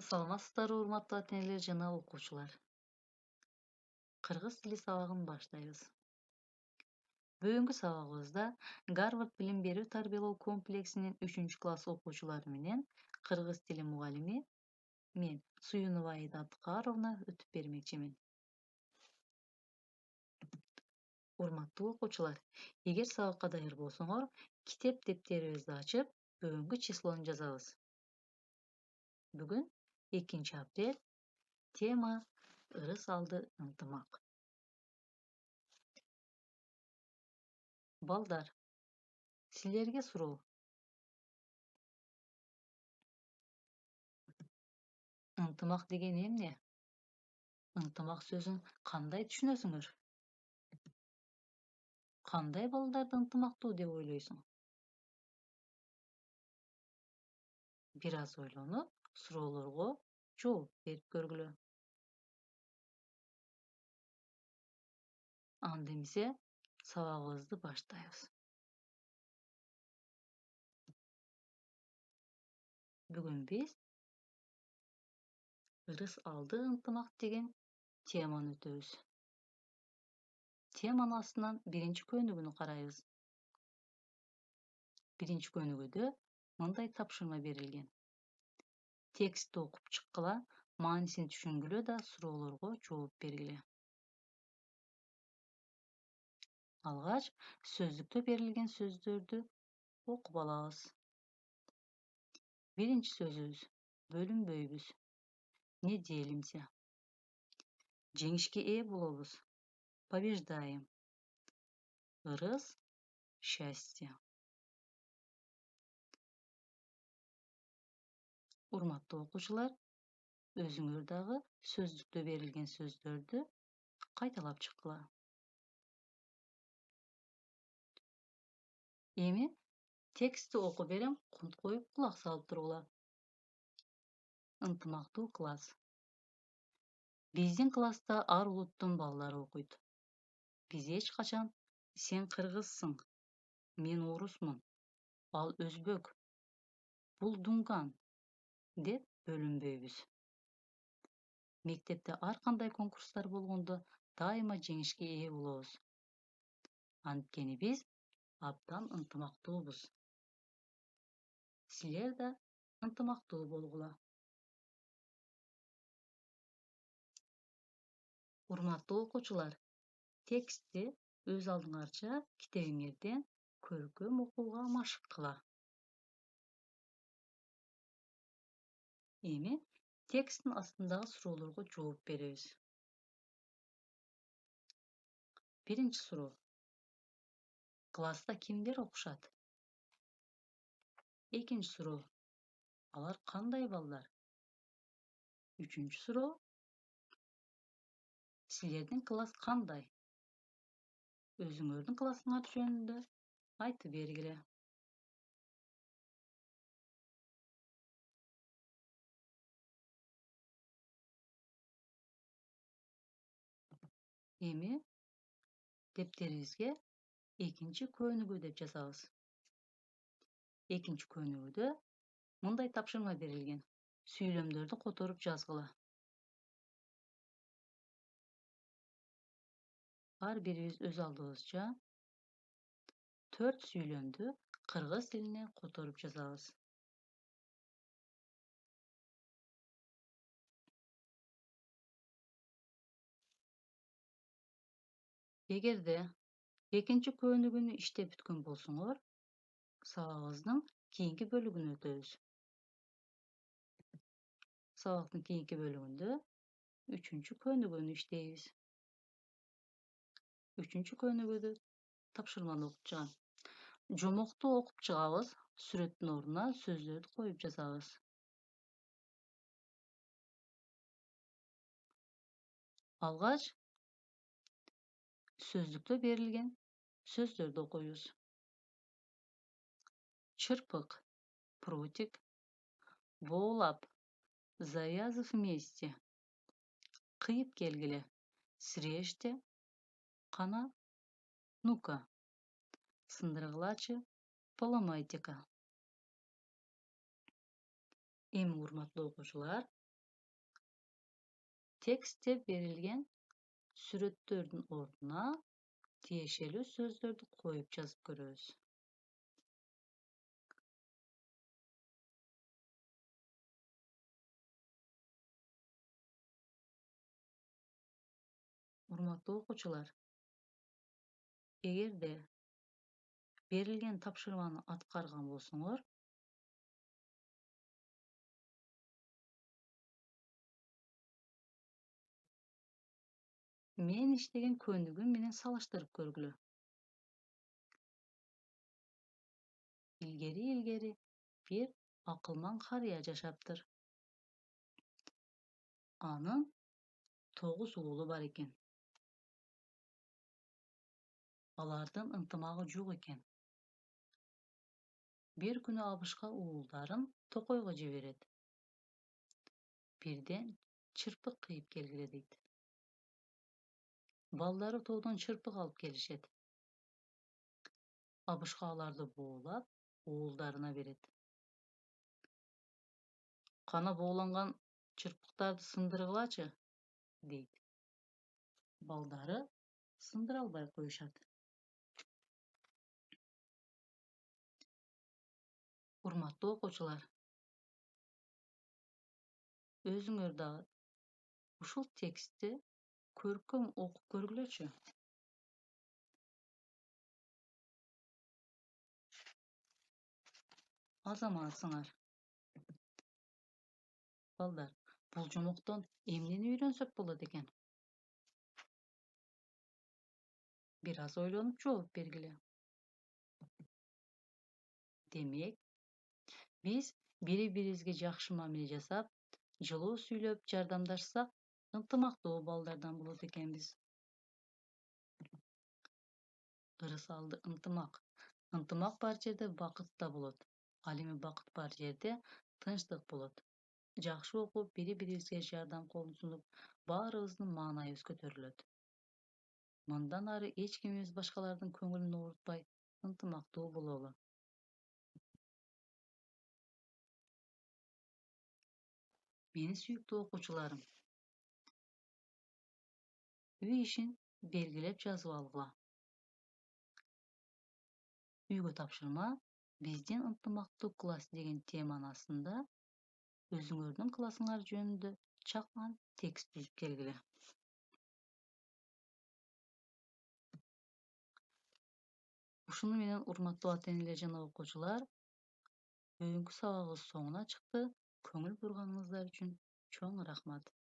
Саламатсыздарбы, урматтуу ата-энелер жана окуучулар. Кыргыз тили сабагын баштайбыз. Бүгүнкү сабагыбызда Гарвард билим берүү тарбиялоо комплексинин 3-класс окуучулары менен кыргыз тили мугалими мен Суюнова Аида Абдыкаровна өтүп бермекчимин. Урматтуу окуучулар, эгер сабакка даяр болсоңор, китеп дептерибизди ачып, бүгүнкү числону жазабыз. Бүгүн 2-апрель, тема ырыс алды ынтымак. Балдар, силерге суроо. Ынтымак деген эмне? Ынтымак сөзүн кандай түшүнөсүңөр? Кандай балдарды ынтымактуу деп ойлойсуң? Бир аз ойлонуп, суроолорго жооп берип көргүлө. Анда эмесе сабагыбызды баштайбыз. Бүгүн биз ырыс алды ынтымак деген теманы өтөбүз. Теманын астынан биринчи көнүгүүнү карайбыз. Биринчи көнүгүүдө мындай тапшырма берилген. Текстти окуп чыккыла, маанисин түшүнгүлө да суроолорго жооп бергиле. Алгач сөздүктө берилген сөздөрдү окуп алабыз. Биринчи сөзүбүз: бөлүнбөйбүз. Не делимся? Жеңишке ээ болобуз. Побеждаем. Ырыс, счастье. Урматтуу окуучулар, өзүңөр дагы сөздүктө берилген сөздөрдү кайталап чыккыла. Эми текстти окуп берем, коюп кулак салып тургула. Ынтымактуу класс. Биздин класста ар улуттун балдары окуйт. Биз эч качан сен кыргызсың, мен орусмун, ал өзбек, бул дунган деп бөлүнбөйбүз. Мектепте ар кандай конкурстар болгондо дайыма жеңишке ээ болобуз. Анткени биз абдан ынтымактуубуз. Силер да ынтымактуу болгула. Урматтуу окуучулар, текстти өз алдыңарча китебиңерден көркөм окууга машык кыла. Эми тексттин астындагы суроолорго жооп беребиз. Биринчи суроо: класста кимдер окушат? Экинчи суроо: алар кандай балдар? Үчүнчү суроо: силердин класс кандай? Өзүңөрдүн классыңар жөнүндө айтып бергиле. Эми дептерибизге экинчи көнүгүү деп жазабыз. Экинчи көнүгүүдө мындай тапшырма берилген. Сүйлөмдөрдү которуп жазгыла. Ар бирибиз өз алдыбызча 4 сүйлөмдү кыргыз тилине которуп жазабыз. Эгерде экинчи көнүгүүнү иштеп бүткөн болсоңор, сабагыбыздын кийинки бөлүгүнө өтөбүз. Сабактын кийинки бөлүгүндө 3-чү көнүгүүнү иштейбиз. 3-чү көнүгүүдө тапшырманы окуп чыгам. Жомокту окуп чыгабыз, сүрөттүн ордуна сөздөрдү коюп жазабыз. Алгач сөздүктө берилген сөздөрдү окуйбуз. Чырпык, прутик, боулап, завязав вместе, кыйып келгиле, срежьте, кана, ну-ка, сындыргылачы, поломайте-ка. Эми урматтуу окуучулар, Tekstте berilgen сүрөттөрдүн ордуна тиешелүү сөздөрдү коюп жазып көрөбүз. Урматтуу окуучулар, эгерде берилген тапшырманы аткарган болсоңор, мен иштеген көнүгүү менен салыштырып көргүлө. Илгери бир акылман карыя жашаптыр. Анын 9 уулу бар экен. Алардын ынтымагы жок экен. Бир күнү абышка уулдарын токойго жиберет. Бирден чырпык кыйып келгиле дейт. Балдары тоодон чырпык алып келишет. Абышка аларды боолап, уулдарына берет. Кана бооланган чырпыктарды сындыргылачы, дейт. Балдары сындыра албай коюшат. Урматтуу окуучулар, өзүңөр дагы ушул текстти көркөм окуп көргүлөчү. Азаматсыңар. Балдар, бул жумуктон эмнени үйрөнсөк болот экен? Бир аз ойлонуп жооп бергиле. Демек, биз бири-бирибизге жакшы мамиле жасап, жылуу сүйлөп жардамдашсак, ынтымактуу балдардан болот экенбиз. Ырысалды ынтымак. Ынтымак бар жерде бакыт да болот. Ал эми бакыт бар жерде тынчтык болот. Жакшы окуп, бири-бирибизге жардам колун сунуп, баарыбыздын маанайыбыз көтөрүлөт. Мындан ары эч кимибиз башкалардын көңүлүн оорутпай, ынтымактуу бололу. Менин сүйүктүү окуучуларым, үй ишин белгилеп жазып алгыла. Үйгө тапшырма биздин ынтымактуу класс деген теманын астында өзүңөрдүн классыңар жөнүндө чакан текст түзүп келгиле. Ушуну менен урматтуу ата-энелер жана окуучулар, бүгүнкү сабагыбыз соңуна чыкты. Көңүл бурганыңыздар үчүн чоң рахмат.